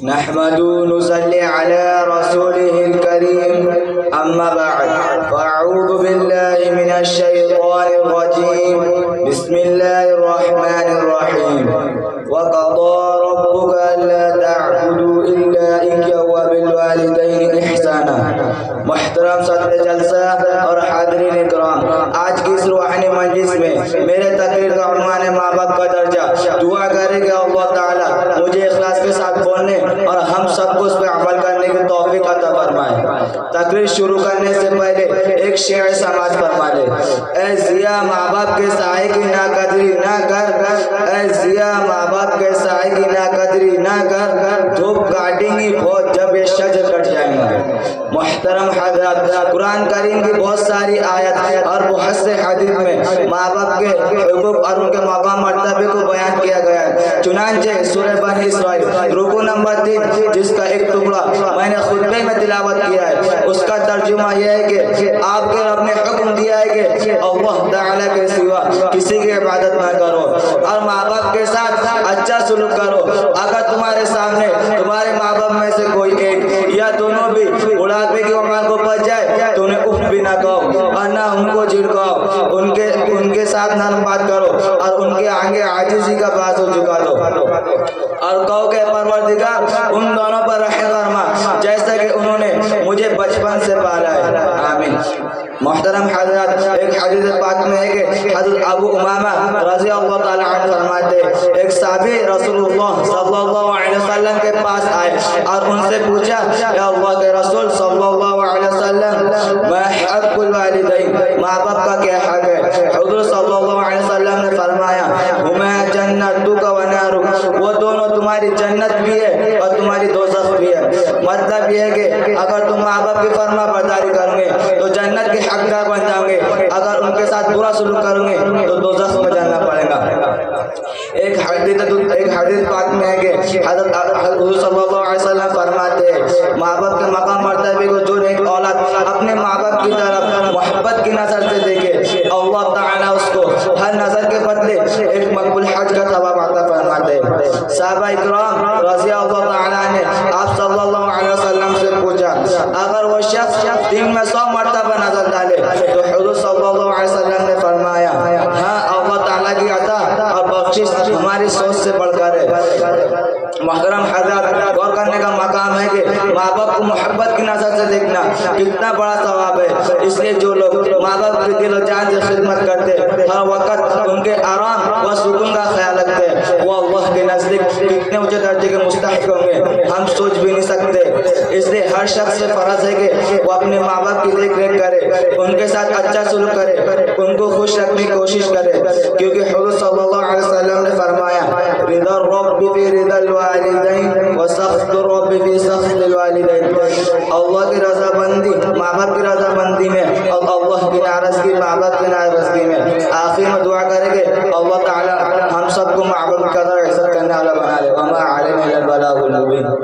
نحمده نصلي على رسوله الكريم أما بعد فأعوذ بالله من الشيطان الرجيم بسم الله الرحمن الرحيم وقضى ربك ألا تعبدوا إلا إياه وبالوالدين إحسانا محترم صدر جلسہ اور حاضرین اکرام، آج کی اس روحانی مجلس میں میرے تقریر کا عنوان ہے ماں باپ کا درجہ۔ دعا کرے کہ اللہ تعالیٰ مجھے اخلاص کے ساتھ بولنے اور ہم سب کو اس پہ عمل کرنے کی توفیق عطا فرمائے۔ تقریر شروع کرنے سے پہلے ایک شعر سماعت فرما لے۔ اے ضیا ماں باپ کے سائے کی ناقدری نہ کر، اے ضیا ماں باپ کے سائے کی ناقدری نہ کر، دھوپ کاٹیں گی بہت جب یہ شجر کٹ جائیں گے۔ محترم حضرات، قرآن کریم کی بہت ساری آیت اور بہت سے حدیث میں ماں باپ کے حقوق اور ان کے مقام مرتبے کو بیان کیا گیا ہے۔ چنانچہ سورہ بنی اسرائیل رکوع نمبر 3 جس کا ایک ٹکڑا میں نے خطبے میں تلاوت کیا ہے، اس کا ترجمہ یہ ہے کہ آپ کے رب نے حکم دیا ہے کہ اللہ تعالیٰ کے سوا کسی کی عبادت نہ کرو اور ماں باپ کے ساتھ اچھا سلوک کرو۔ اگر تمہارے سامنے تمہارے ماں باپ میں سے کوئی ایک یا دونوں بھی بڑھاپے کی عمر کو پہنچ جائے تو انہیں اف بھی نہ کہو اور نہ ان کو جھڑکاؤ، ان کے ساتھ نرم بات کرو اور ان کے آگے عاجزی کا بازو جھکا دو اور کہو کہ پروردگار ان دونوں پر رحم فرما جیسا کہ انہوں نے مجھے بچپن سے پالا ہے، آمین۔ محترم حضرات، ایک حدیث پاک میں ہے کہ حضرت ابو امامہ رضی اللہ تعالی عنہ فرماتے ایک صحابی رسول اللہ صلی اللہ علیہ وسلم کے پاس آئے اور ان سے پوچھا یا اللہ کے رسول صلی اللہ علیہ وسلم ما حق الوالدین، ماں باپ کا کیا حق ہے؟ حضور صلی اللہ علیہ وسلم نے فرمایا ہما جنتک و نارک، وہ دونوں تمہاری جنت بھی ہے اور تمہاری دوزخ بھی ہے۔ مطلب یہ ہے کہ اگر تم ماں باپ کی فرما برداری کرو گے تو جنت کے حقدار بن جاؤ گے، اگر ان کے ساتھ برا سلوک کرو گے تو دوزخ میں جانا پڑے گا۔ ایک حدیث پاک میں ہے کہ حضرت حضور صلی اللہ علیہ وسلم فرماتے ہیں ماں باپ کے مقام مرتبے کو جو ایک اولاد اپنے ماں باپ کی طرف محبت کی نظر سے دیکھے اللہ تعالیٰ اس کو ہر نظر کے بدلے ایک مقبول حج کا ثواب عطا فرماتے ہیں۔ صحابہ اکرام رضی اللہ تعالیٰ نے آپ صلی اللہ علیہ وسلم سے پوچھا اگر وہ شخص دن میں 100 مرتبہ نظر ڈالے تو حضور صلی اللہ علیہ وسلم نے فرمایا ہاں اللہ تعالیٰ کی عطا اور بخشش ہماری سوچ سے بڑھ کر ہے۔ محترم حضرات، غور کرنے کا مقام ہے کہ ماں باپ کو محبت کی نظر سے دیکھنا کتنا بڑا ثواب ہے۔ اس لیے جو لوگ ماں باپ کی دل و جان سے خدمت کرتے ہر وقت ان کے آرام و سکون کا خیال رکھتے وہ اللہ کے نزدیک کتنے اونچے درجے کے مستحق ہوں گے ہم سوچ بھی نہیں سکتے۔ اس لیے ہر شخص سے فرض ہے کہ وہ اپنے ماں باپ کی دیکھ ریکھ کرے، ان کے ساتھ اچھا سلوک کرے، ان کو خوش رکھنے کی کوشش کرے، کیونکہ حضور صلی اللہ علیہ وسلم نے فرمایا رضا الرب فی رضا الوالدین و سخط الرب فی سخط الوالدین، اللہ کی رضا بندی ماں باپ کی رضا بندی میں اور اللہ کی ناراضگی ماں باپ کی ناراضگی میں۔ آخر میں دعا کریں گے اللہ تعالی ہم سب کو ماں باپ کی قدر عزت کرنے والا بنا لے۔ وما علینا الا البلاغ المبین۔